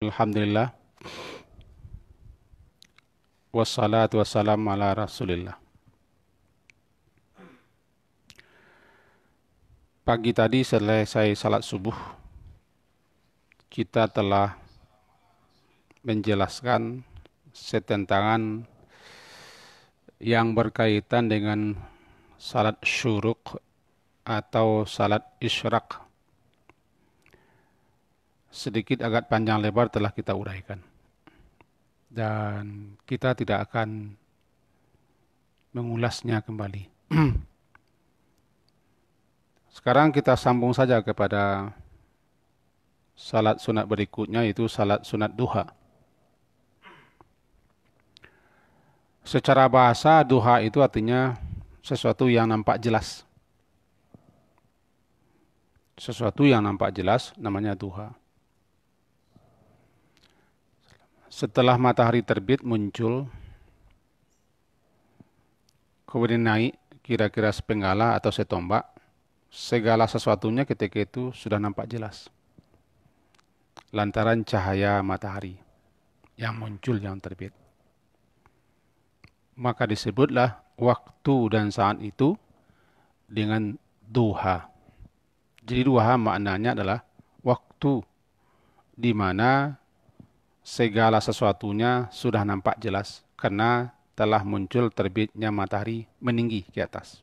Alhamdulillah, wassalatu wassalamu ala rasulillah. Pagi tadi selesai salat subuh, kita telah menjelaskan setentangan yang berkaitan dengan salat syuruk atau salat isyraq. Sedikit agak panjang lebar telah kita uraikan. Dan kita tidak akan mengulasnya kembali. Sekarang kita sambung saja kepada salat sunat berikutnya, yaitu salat sunat duha. Secara bahasa, duha itu artinya sesuatu yang nampak jelas. Sesuatu yang nampak jelas namanya duha. Setelah matahari terbit muncul, kemudian naik kira-kira sepenggalah atau setombak, segala sesuatunya ketika itu sudah nampak jelas. Lantaran cahaya matahari yang muncul, yang terbit. Maka disebutlah waktu dan saat itu dengan duha. Jadi duha maknanya adalah waktu di mana segala sesuatunya sudah nampak jelas karena telah muncul terbitnya matahari meninggi ke atas.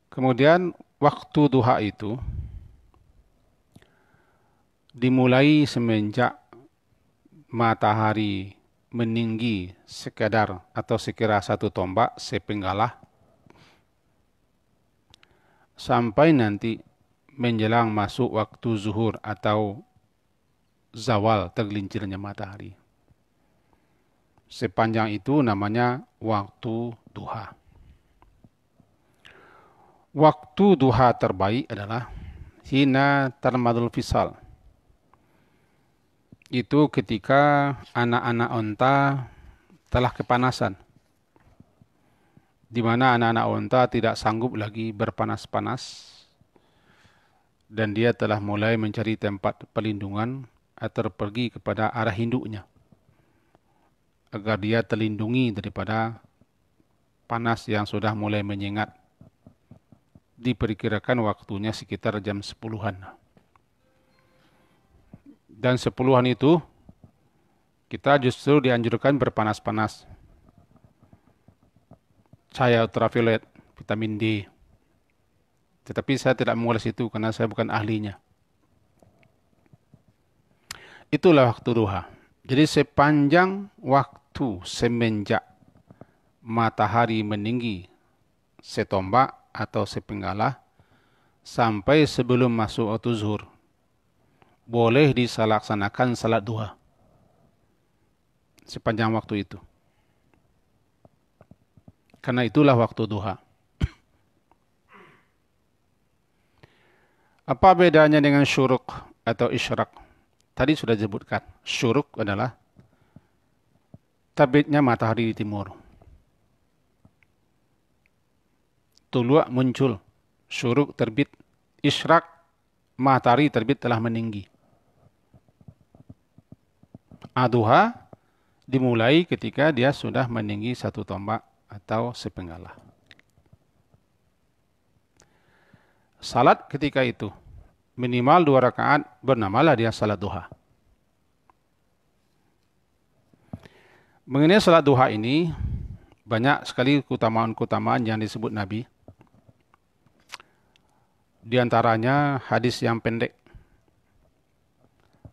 Kemudian waktu duha itu dimulai semenjak matahari meninggi sekadar atau sekira satu tombak sepenggalah sampai nanti menjelang masuk waktu zuhur atau zawal tergelincirnya matahari. Sepanjang itu namanya waktu duha. Waktu duha terbaik adalah hina tarmadul fisal. Itu ketika anak-anak onta telah kepanasan. Di mana anak-anak onta tidak sanggup lagi berpanas-panas. Dan dia telah mulai mencari tempat perlindungan atau pergi kepada arah induknya. Agar dia terlindungi daripada panas yang sudah mulai menyengat. Diperkirakan waktunya sekitar jam 10-an. Dan 10-an itu, kita justru dianjurkan berpanas-panas. Cahaya ultraviolet, vitamin D. Tetapi saya tidak mengulas itu karena saya bukan ahlinya. Itulah waktu duha. Jadi sepanjang waktu semenjak matahari meninggi setombak atau sepenggalah sampai sebelum masuk waktu zuhur, boleh dilaksanakan salat duha. Sepanjang waktu itu. Karena itulah waktu duha. Apa bedanya dengan syuruk atau isyraq? Tadi sudah disebutkan. Syuruk adalah terbitnya matahari di timur. Tuluak muncul. Syuruk terbit. Isyraq, matahari terbit telah meninggi. Duha dimulai ketika dia sudah meninggi satu tombak atau sepenggalah. Salat ketika itu minimal 2 rakaat, bernamalah dia salat duha. Mengenai salat duha ini banyak sekali keutamaan-keutamaan yang disebut Nabi. Di antaranya hadis yang pendek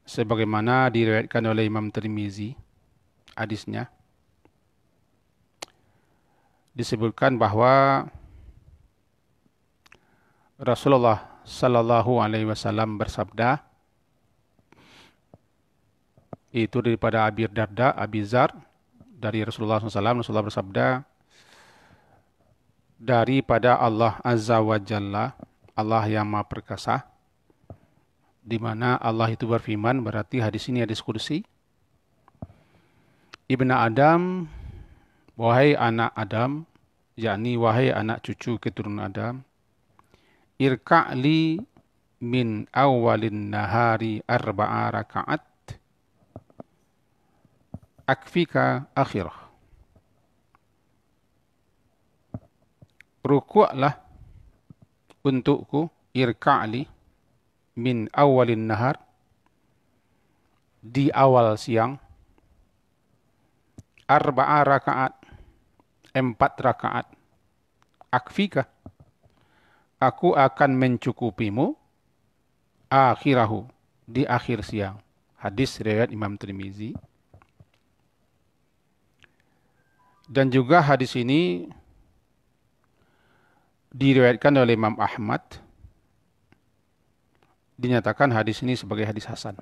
sebagaimana diriwayatkan oleh Imam Tirmizi. Hadisnya disebutkan bahwa Rasulullah sallallahu alaihi wasallam bersabda, itu daripada Abi Darda, Abi Zar, dari Rasulullah SAW, Rasulullah bersabda, daripada Allah Azza wa Jalla, Allah yang Maha Perkasa, di mana Allah itu berfirman, berarti hadis ini hadis qudsi, Ibnu Adam, wahai anak Adam, yakni wahai anak cucu keturunan Adam, irka'li min awalin nahari arba'a raka'at akfika akhirah. Rukuklah untukku, irka'li min awalin nahar, di awal siang, arba'a raka'at, 4 rakaat, akfika, aku akan mencukupimu, akhirahu, di akhir siang. Hadis riwayat Imam Tirmizi. Dan juga hadis ini diriwayatkan oleh Imam Ahmad. Dinyatakan hadis ini sebagai hadis hasan.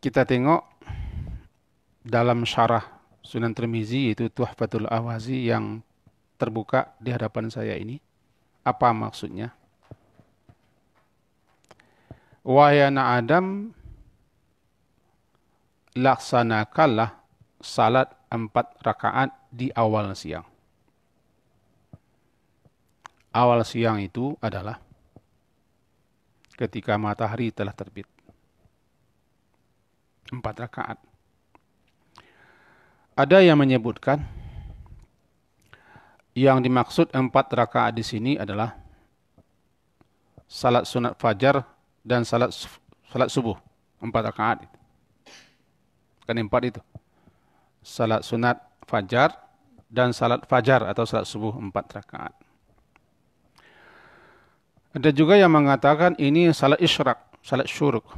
Kita tengok dalam syarah Sunan Tirmizi, yaitu Tuhfatul Ahwazi yang terbuka di hadapan saya ini. Apa maksudnya? Wahai anak Adam, laksanakanlah salat 4 rakaat di awal siang. Awal siang itu adalah ketika matahari telah terbit. 4 rakaat. Ada yang menyebutkan yang dimaksud 4 rakaat di sini adalah salat sunat fajar dan salat subuh. 4 rakaat. Kan 4 itu. Salat sunat fajar dan salat fajar atau salat subuh 4 rakaat. Ada juga yang mengatakan ini salat isyraq, salat syuruk.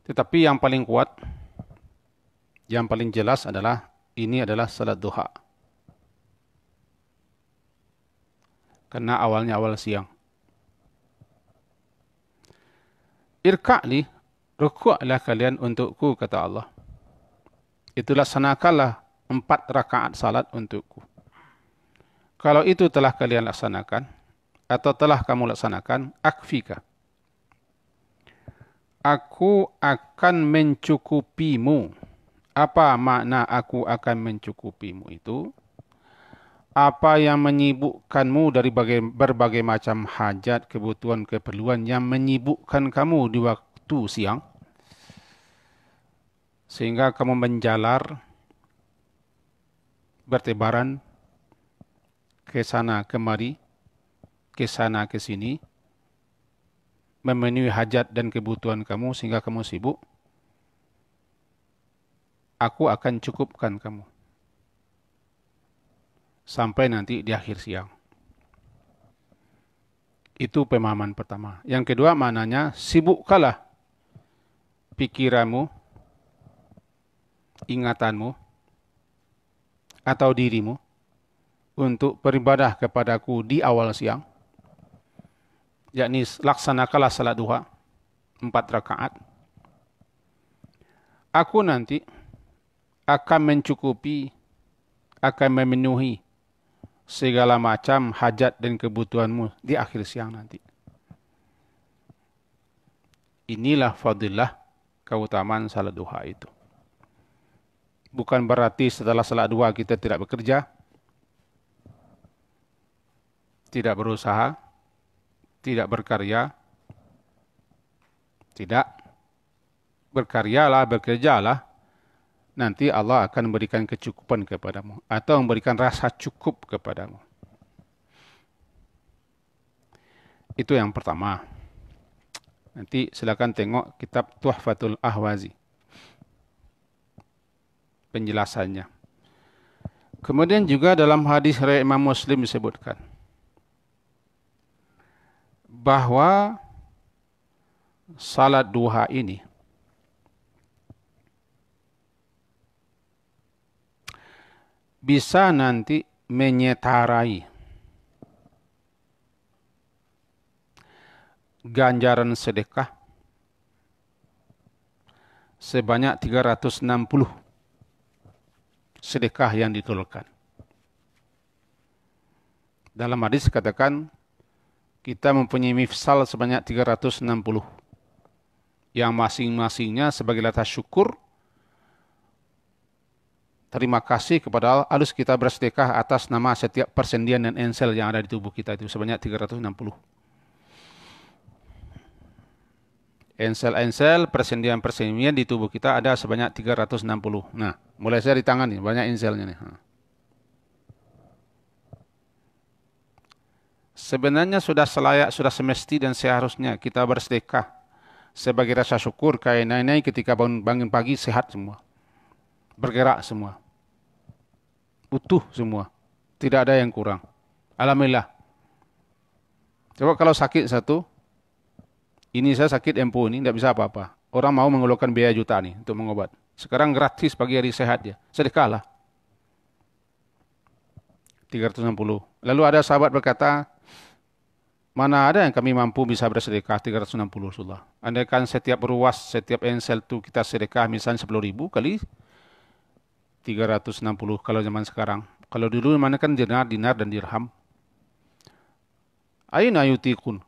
Tetapi yang paling kuat, yang paling jelas adalah ini adalah salat duha. Karena awalnya awal siang. Irka'li, rukuklah kalian untukku, kata Allah. Itu laksanakanlah 4 rakaat salat untukku. Kalau itu telah kalian laksanakan, atau telah kamu laksanakan, akfika, aku akan mencukupimu. Apa makna aku akan mencukupimu itu? Apa yang menyibukkanmu dari berbagai macam hajat, kebutuhan, keperluan yang menyibukkan kamu di waktu siang, sehingga kamu menjalar, bertebaran, ke sana kemari, ke sana ke sini, memenuhi hajat dan kebutuhan kamu sehingga kamu sibuk. Aku akan cukupkan kamu sampai nanti di akhir siang. Itu pemahaman pertama. Yang kedua maknanya, sibukkanlah pikiranmu, ingatanmu, atau dirimu untuk beribadah kepadaku di awal siang, yakni laksanakanlah salat duha 4 rakaat. Aku nanti akan mencukupi, akan memenuhi segala macam hajat dan kebutuhanmu di akhir siang nanti. Inilah fadilah, keutamaan salat duha itu. Bukan berarti setelah salat duha kita tidak bekerja, tidak berusaha, tidak berkarya. Tidak. Berkaryalah, bekerjalah. Nanti Allah akan memberikan kecukupan kepadamu. Atau memberikan rasa cukup kepadamu. Itu yang pertama. Nanti silakan tengok kitab Tuhfatul Ahwazi. Penjelasannya. Kemudian juga dalam hadis riwayat Imam Muslim disebutkan bahwa salat duha ini bisa nanti menyetarai ganjaran sedekah sebanyak 360 sedekah yang ditolakkan. Dalam hadis katakan kita mempunyai mifsal sebanyak 360 yang masing-masingnya sebagai atas syukur terima kasih kepada Allah, harus kita bersedekah atas nama setiap persendian dan ensel yang ada di tubuh kita itu sebanyak 360. Ensel-ensel, persendian-persendian di tubuh kita ada sebanyak 360. Nah, mulai saya di tangan nih, banyak enselnya nih. Sebenarnya sudah semesti dan seharusnya kita bersedekah sebagai rasa syukur karena nenek ketika bangun pagi sehat semua. Bergerak semua. Utuh semua. Tidak ada yang kurang. Alhamdulillah. Coba kalau sakit satu, ini saya sakit empu ini, tidak bisa apa-apa. Orang mau mengeluarkan biaya juta nih untuk mengobat. Sekarang gratis pagi hari sehat ya. Sedekahlah. 360. Lalu ada sahabat berkata, mana ada yang kami mampu bisa bersedekah 360 Rasulullah. Andaikan setiap ruas, setiap ensel itu kita sedekah misalnya 10.000 kali 360 kalau zaman sekarang. Kalau dulu mana kan dinar dan dirham. Aina yutikun.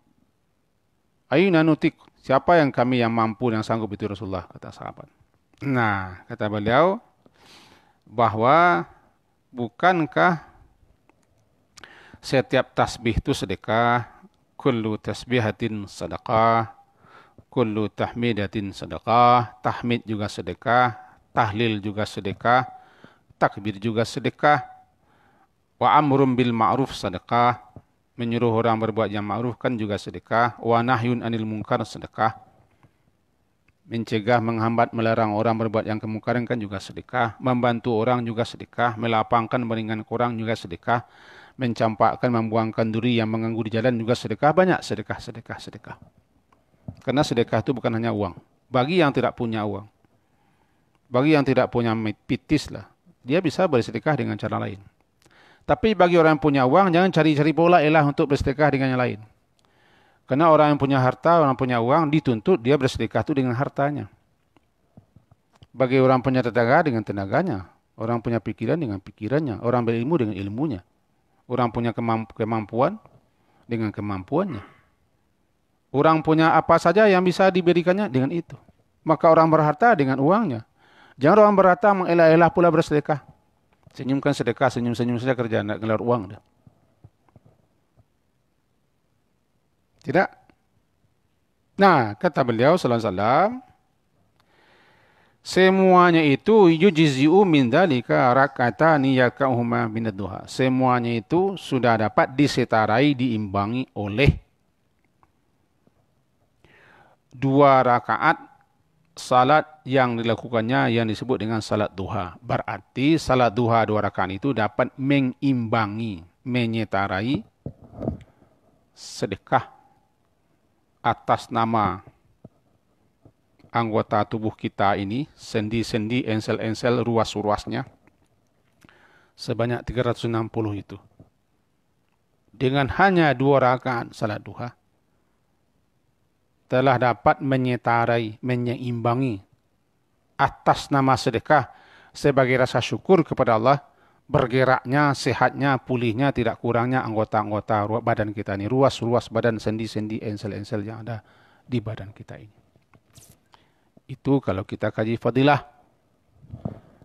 Aina nutik. Siapa yang kami yang mampu yang sanggup itu Rasulullah, kata sahabat. Nah, kata beliau bahwa bukankah setiap tasbih itu sedekah, kullu tasbihatin sedekah, kullu tahmidatin sedekah, tahmid juga sedekah, tahlil juga sedekah, takbir juga sedekah, wa amrum bil ma'ruf sedekah, menyuruh orang berbuat yang ma'ruf kan juga sedekah, wa nahyun anil munkar sedekah, mencegah, menghambat, melarang orang berbuat yang kemungkaran kan juga sedekah, membantu orang juga sedekah, melapangkan, meringankan orang juga sedekah, mencampakkan, membuangkan duri yang mengganggu di jalan juga sedekah, banyak sedekah. Karena sedekah itu bukan hanya uang. Bagi yang tidak punya uang, bagi yang tidak punya pitis lah, dia bisa bersedekah dengan cara lain. Tapi bagi orang yang punya uang, jangan cari-cari pola untuk bersedekah dengan yang lain. Karena orang yang punya harta, orang yang punya uang, dituntut dia bersedekah itu dengan hartanya. Bagi orang punya tenaga dengan tenaganya, orang punya pikiran dengan pikirannya, orang berilmu dengan ilmunya, orang punya kemampuan dengan kemampuannya. Orang punya apa saja yang bisa diberikannya dengan itu. Maka orang berharta dengan uangnya. Jangan orang berharta mengelah-elah pula bersedekah. Senyumkan sedekah, senyum-senyum saja kerja, tidak ngelar uang dah. Tidak. Nah, kata beliau sallallahu alaihi wasallam, semuanya itu yujzi'u min dzalika rak'atani yakahuma min ad-duha. Semuanya itu sudah dapat disetarai, diimbangi oleh 2 rakaat salat yang dilakukannya yang disebut dengan salat duha. Berarti salat duha 2 rakaat itu dapat mengimbangi, menyetarai sedekah atas nama anggota tubuh kita ini, sendi-sendi, ensel-ensel, ruas-ruasnya, sebanyak 360 itu. Dengan hanya 2 rakaat salat duha, telah dapat menyetarai, menyeimbangi atas nama sedekah sebagai rasa syukur kepada Allah, bergeraknya, sehatnya, pulihnya, tidak kurangnya anggota-anggota badan kita ini, ruas-ruas badan, sendi-sendi, ensel-ensel yang ada di badan kita ini. Itu kalau kita kaji fadilah.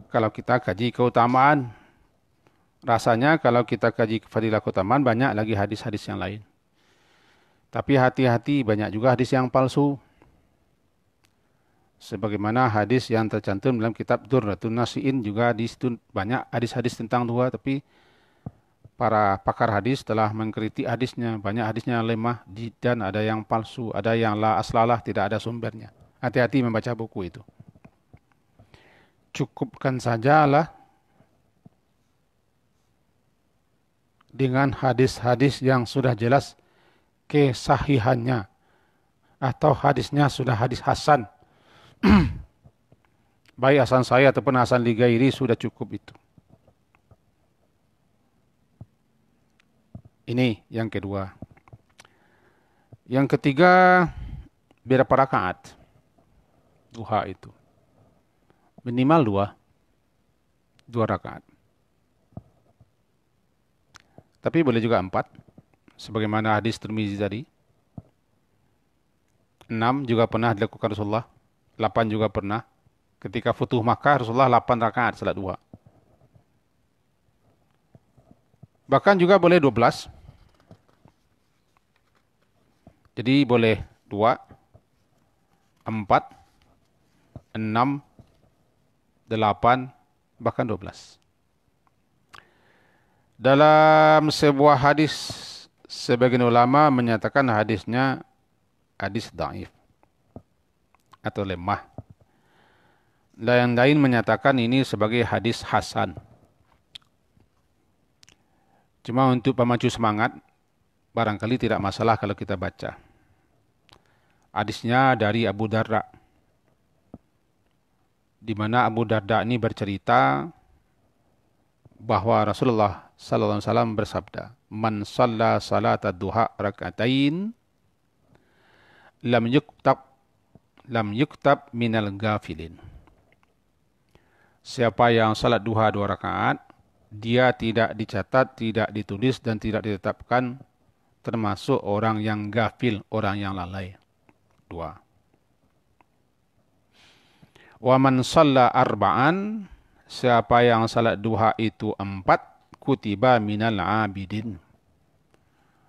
Kalau kita kaji keutamaan, rasanya kalau kita kaji fadilah keutamaan banyak lagi hadis-hadis yang lain. Tapi hati-hati, banyak juga hadis yang palsu. Sebagaimana hadis yang tercantum dalam kitab Durratun Nasi'in juga di situ banyak hadis-hadis tentang duha, tapi para pakar hadis telah mengkritik hadisnya. Banyak hadisnya lemah dan ada yang palsu, ada yang la aslalah, tidak ada sumbernya. Hati-hati membaca buku itu. Cukupkan sajalah dengan hadis-hadis yang sudah jelas kesahihannya, atau hadisnya sudah hadis hasan. Baik hasan saya ataupun hasan li ghairi sudah cukup itu. Ini yang kedua. Yang ketiga, berapa rakaat duha itu? Minimal 2 rakaat. Tapi boleh juga 4. Sebagaimana hadis Tirmizi tadi. 6 juga pernah dilakukan Rasulullah. 8 juga pernah. Ketika Futuh Makkah, Rasulullah 8 rakaat salat duha. Bahkan juga boleh 12. Jadi boleh 2, 4, 6, 8, bahkan 12. Dalam sebuah hadis, sebagian ulama menyatakan hadisnya hadis dhaif atau lemah. Dan yang lain menyatakan ini sebagai hadis hasan. Cuma untuk pemacu semangat, barangkali tidak masalah kalau kita baca. Hadisnya dari Abu Darda, di mana Abu Darda ini bercerita bahwa Rasulullah sallallahu alaihi wasallam bersabda, "Man shalla salata duha rak'atain lam yuktab minal ghafilin." Siapa yang salat duha 2 rakaat, dia tidak dicatat, tidak ditulis dan tidak ditetapkan termasuk orang yang ghafil, orang yang lalai. 2. Wa man shalla arba'an, siapa yang salat duha itu 4, kutiba minal abidin.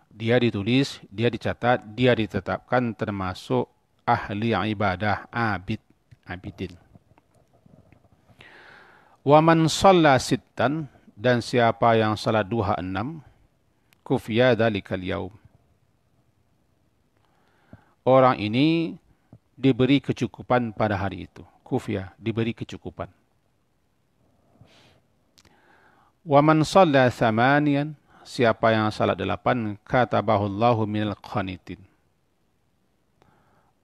Dia ditulis, dia dicatat, dia ditetapkan termasuk ahli ibadah, abidin. Wa man shalla sittan, dan siapa yang salat duha 6, kufiya dzalikal yaum. Orang ini diberi kecukupan pada hari itu. Kufiya, diberi kecukupan. Wa man shalla thamaniyan, siapa yang salat 8, katabahullahu minal qanitin.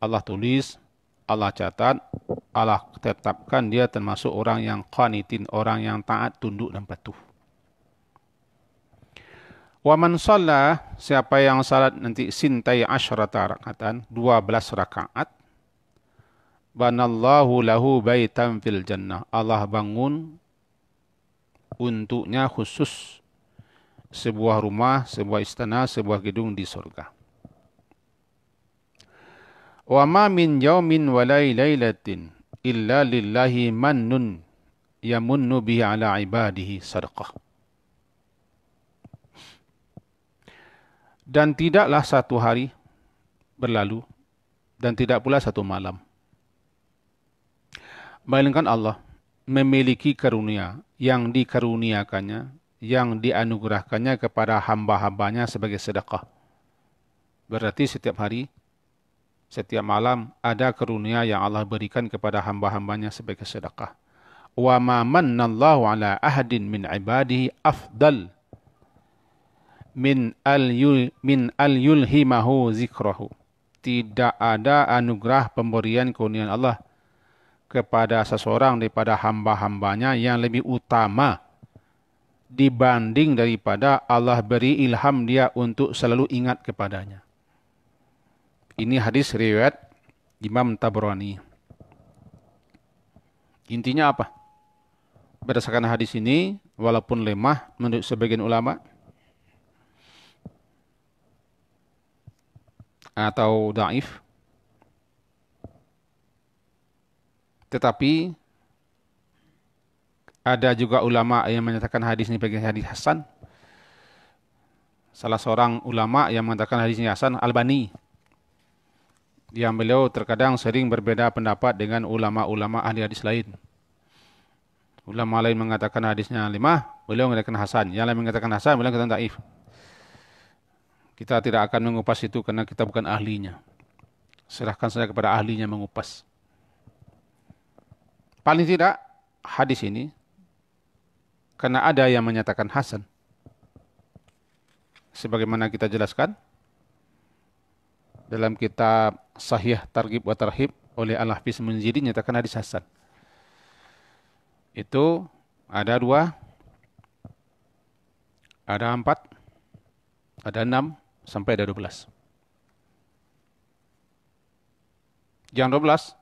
Allah tulis, Allah catat, Allah tetapkan dia termasuk orang yang qanitin, orang yang taat, tunduk dan patuh. Wa man shalla, siapa yang salat nanti sintai asyrata rakatan, 12 rakaat, banallahu lahu baitan fil jannah. Allah bangun untuknya khusus sebuah rumah, sebuah istana, sebuah gedung di surga. Wa ma min yaumin wa lailatin illa lillahi mannun yamunnu bihi ala ibadihi sadaqah. Dan tidaklah satu hari berlalu dan tidak pula satu malam, melainkan Allah memiliki karunia yang dikaruniakannya, yang dianugerahkannya kepada hamba-hambanya sebagai sedekah. Berarti setiap hari, setiap malam ada karunia yang Allah berikan kepada hamba-hambanya sebagai sedekah. Wa ma mannallahu ala ahadin min ibadihi afdal min al yulhimahu zikrahu. Tidak ada anugerah pemberian kurniaan Allah kepada seseorang daripada hamba-hambanya yang lebih utama dibanding daripada Allah beri ilham dia untuk selalu ingat kepadanya. Ini hadis riwayat Imam Tabrani. Intinya apa? Berdasarkan hadis ini, walaupun lemah menurut sebagian ulama atau dhaif, tetapi ada juga ulama yang menyatakan hadis ini sebagai hadis hasan. Salah seorang ulama yang mengatakan hadis ini hasan, Albani, yang beliau terkadang sering berbeda pendapat dengan ulama-ulama ahli hadis lain. Ulama lain mengatakan hadisnya lemah, beliau mengatakan hasan. Yang lain mengatakan hasan, beliau mengatakan dhaif. Kita tidak akan mengupas itu karena kita bukan ahlinya. Serahkan saja kepada ahlinya mengupas. Paling tidak hadis ini, karena ada yang menyatakan hasan, sebagaimana kita jelaskan dalam kitab Sahih Targhib wa Tarhib oleh Al-Hafiz Munziri, nyatakan hadis hasan. Itu ada 2, ada 4, ada 6, sampai ada 12. Yang 12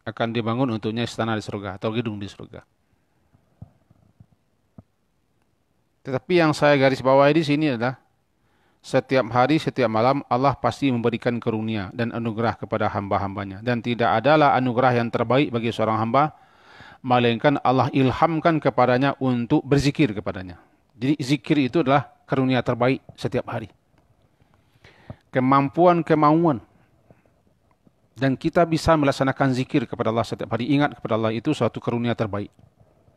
akan dibangun untuknya istana di surga atau gedung di surga. Tetapi yang saya garis bawahi di sini adalah setiap hari, setiap malam Allah pasti memberikan karunia dan anugerah kepada hamba-hambanya. Dan tidak adalah anugerah yang terbaik bagi seorang hamba, melainkan Allah ilhamkan kepadanya untuk berzikir kepadanya. Jadi zikir itu adalah karunia terbaik setiap hari. Kemampuan. Dan kita bisa melaksanakan zikir kepada Allah setiap hari. Ingat kepada Allah itu suatu karunia terbaik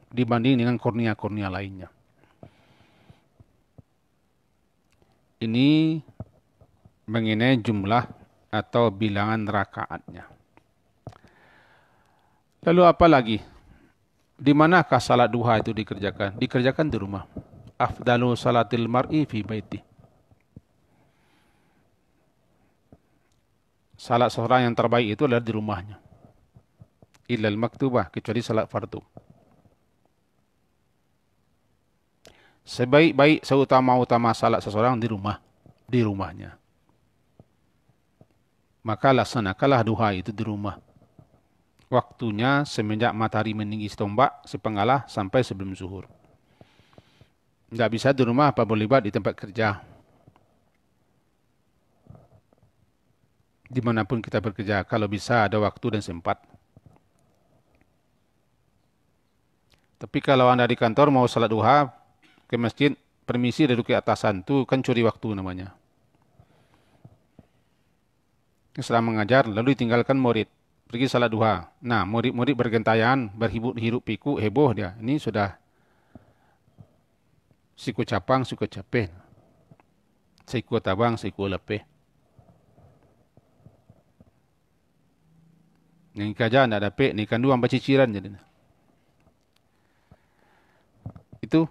dibanding dengan kurnia-kurnia lainnya. Ini mengenai jumlah atau bilangan rakaatnya. Lalu apa lagi? Di manakah salat duha itu dikerjakan? Dikerjakan di rumah. Afdalu salatil mar'i fi baiti. Salat seorang yang terbaik itu adalah di rumahnya. Illal maktubah, kecuali salat fardu. Sebaik-baik seutama-utama salat seseorang di rumahnya. Maka laksanakanlah duha itu di rumah. Waktunya semenjak matahari meninggi setombak sepenggalah sampai sebelum zuhur. Tidak bisa di rumah, apa boleh buat di tempat kerja. Dimanapun kita bekerja, kalau bisa ada waktu dan sempat. Tapi kalau anda di kantor mau salat duha, ke masjid, permisi duduk ke atasan, itu kan curi waktu namanya. Setelah mengajar, lalu ditinggalkan murid. Pergi salat duha. Nah, murid-murid bergentayangan, berhirup pikuk, heboh dia. Ini sudah siku capang, siku capeh. Siku tabang, siku lepeh. Yang kerja tidak dapat, ni kan dua ciciran jadi. Itu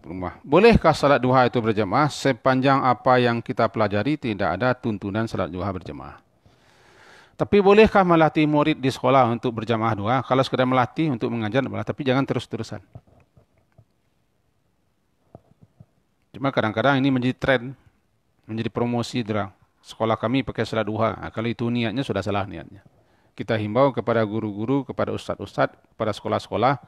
rumah. Bolehkah salat duha itu berjamaah? Sepanjang apa yang kita pelajari tidak ada tuntunan salat duha berjamaah. Tapi bolehkah melatih murid di sekolah untuk berjamaah duha? Kalau sekadar melatih untuk mengajar, tapi jangan terus-terusan. Cuma kadang-kadang ini menjadi tren, menjadi promosi derang. Sekolah kami pakai salat duha. Nah, kalau itu niatnya sudah salah niatnya. Kita himbau kepada guru-guru, kepada ustadz-ustadz, kepada sekolah-sekolah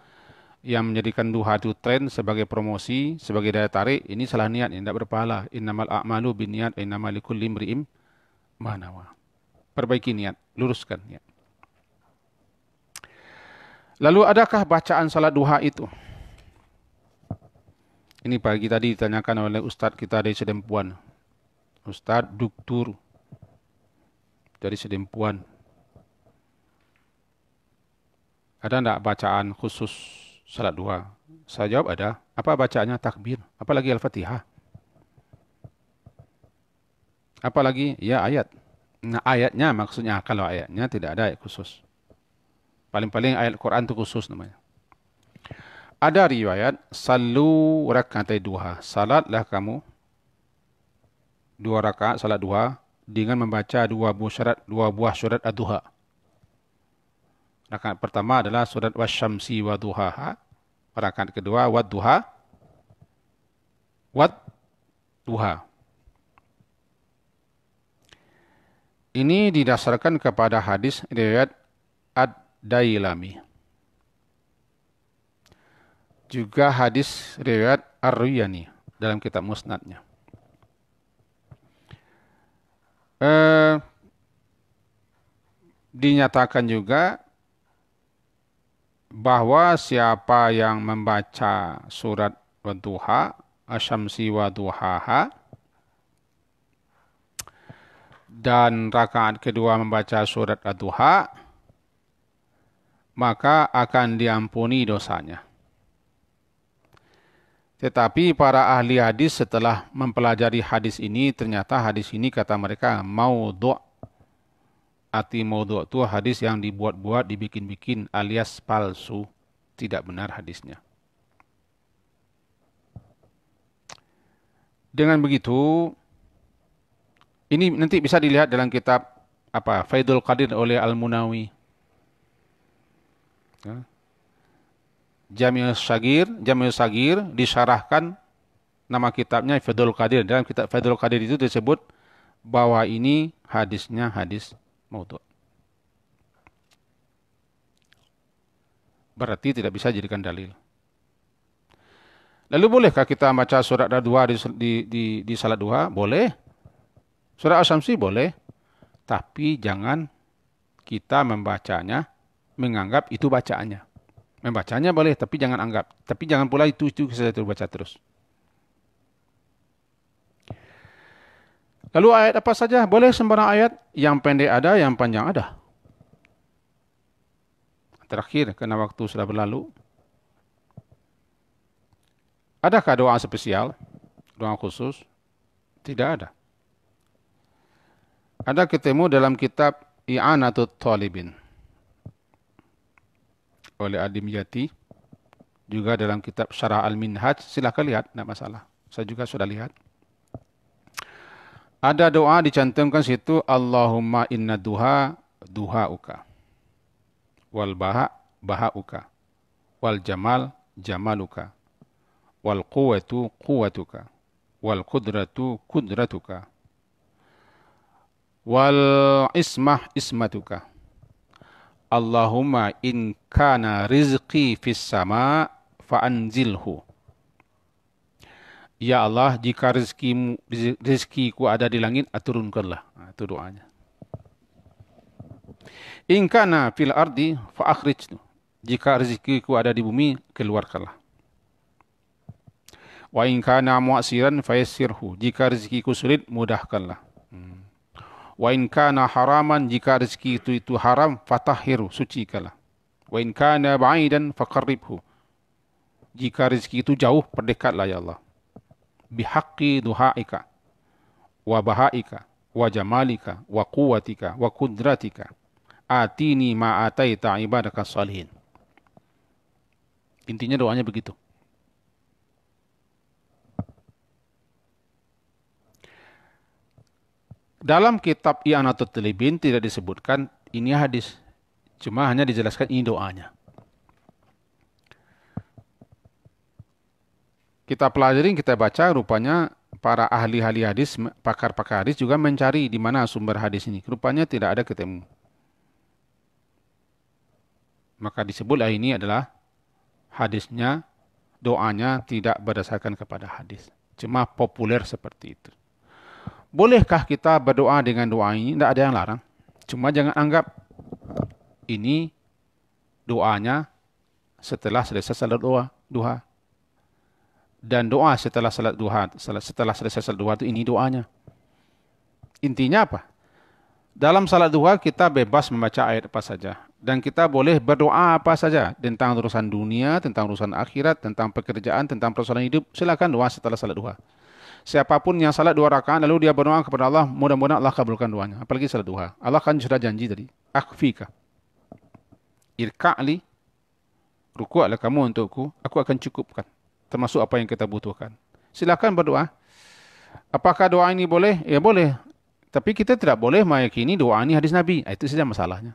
yang menjadikan duha itu tren sebagai promosi, sebagai daya tarik, ini salah niat, ini tidak berpahala. Innamal a'malu binniyat, innamal likulli imri'in ma nawa. Perbaiki niat, luruskan niat. Lalu adakah bacaan salat duha itu? Ini pagi tadi ditanyakan oleh ustadz kita dari Sedempuan. Ustadz Duktur dari Sedempuan. Ada tidak bacaan khusus salat duha? Saya jawab ada. Apa bacaannya? Takbir. Apalagi Al-Fatihah. Apalagi? Ya ayat. Nah ayatnya maksudnya, kalau ayatnya tidak ada ayat khusus. Paling-paling ayat Quran itu khusus namanya. Ada riwayat, Sallu rakaatai duha. Salatlah kamu 2 rakaat salat duha dengan membaca 2 buah surat ad-duha. Rakaat pertama adalah surat wasyamsi wa duhaha. Rakaat kedua wad-duha. Ini didasarkan kepada hadis riwayat Ad-Dailami. Juga hadis riwayat Ar-Ruyani dalam kitab Musnadnya. Dinyatakan juga bahwa siapa yang membaca surat Wadduha, Asyamsi wa duhaha, dan rakaat kedua membaca surat Ad-Duha, maka akan diampuni dosanya. Tetapi para ahli hadis setelah mempelajari hadis ini, ternyata hadis ini kata mereka maudhu'. Arti maudhu' itu hadis yang dibuat-buat, dibikin-bikin alias palsu. Tidak benar hadisnya. Dengan begitu, ini nanti bisa dilihat dalam kitab Faidul Qadir oleh Al-Munawi. Jami'us Sagir disyarahkan, nama kitabnya Faidul Qadir. Dalam kitab Faidul Qadir itu disebut bahwa ini hadisnya hadis maudhu'. Berarti tidak bisa jadikan dalil. Lalu bolehkah kita baca surat Ad-Duha di salat duha? Boleh. Surat Asy-Syamsi boleh. Tapi jangan kita membacanya menganggap itu bacaannya. Membacanya boleh, tapi jangan anggap. Tapi jangan pula itu saya baca terus. Lalu ayat apa saja? Boleh sembarang ayat. Yang pendek ada, yang panjang ada. Terakhir, karena waktu sudah berlalu. Adakah doa spesial? Doa khusus? Tidak ada. Ada ketemu dalam kitab I'anatut Talibin oleh Ad-Dimyati. Juga dalam kitab Syarah Al-Minhaj. Silakan lihat, tidak masalah. Saya juga sudah lihat. Ada doa dicantumkan situ, Allahumma inna duha duhauka, wal baha bahauka, wal jamal jamaluka, wal quwwatu quwwatuka, wal qudratu qudratuka, wal ismah ismatuka. Allahumma in kana rizqi fis sama fa'anzilhu. Ya Allah, jika rezekiku ada di langit, turunkanlah. Nah, itu doanya. In kana fil ardi fa'akhrijhu. Jika rezekiku ada di bumi, keluarkanlah. Wa in kana mu'asiran fayassirhu. Jika rezekiku sulit, mudahkanlah. Wa in kana haraman, jika rezeki itu haram, fatahhiru, sucikanlah. Wa in kana ba'idan faqarribhu. Jika rezeki itu jauh, perdekatlah ya Allah. Bihaqqi duhaika wa bahaika wa jamalika wa quwwatika wa qudratika atini ma ataita ibadaka salihin. Intinya doanya begitu. Dalam kitab I'anatut Talibin tidak disebutkan ini hadis, cuma hanya dijelaskan ini doanya. Kita pelajari, kita baca, rupanya para ahli-ahli hadis, pakar-pakar hadis juga mencari di mana sumber hadis ini. Rupanya tidak ada ketemu. Maka disebutlah ini adalah hadisnya, doanya tidak berdasarkan kepada hadis. Cuma populer seperti itu. Bolehkah kita berdoa dengan doa ini? Tidak ada yang larang. Cuma jangan anggap ini doanya setelah selesai salat duha. Dan doa setelah salat duha, setelah selesai salat duha itu ini doanya. Intinya apa? Dalam salat duha kita bebas membaca ayat apa saja. Dan kita boleh berdoa apa saja. Tentang urusan dunia, tentang urusan akhirat, tentang pekerjaan, tentang persoalan hidup. Silakan doa setelah salat duha. Siapapun yang salat 2 rakaat lalu dia berdoa kepada Allah, mudah-mudahan Allah kabulkan doanya. Apalagi salat duha. Allah kan sudah janji tadi. Akfika. Irka'li. Ruku'lah kamu untukku. Aku akan cukupkan. Termasuk apa yang kita butuhkan. Silakan berdoa. Apakah doa ini boleh? Ya boleh. Tapi kita tidak boleh meyakini doa ini hadis Nabi. Itu saja masalahnya.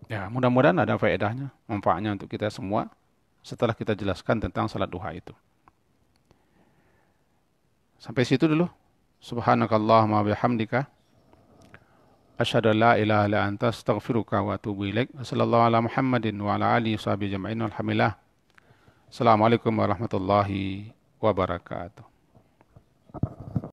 Ya, mudah-mudahan ada faedahnya, manfaatnya untuk kita semua setelah kita jelaskan tentang salat duha itu. Sampai situ dulu. Subhanakallahumma bihamdika asyhadu an la ilaha illa anta astaghfiruka wa atubu ilaik. Wassallallahu ala Muhammadin wa ala alihi washabihi ajma'in. Alhamdulillah. Assalamualaikum warahmatullahi wabarakatuh.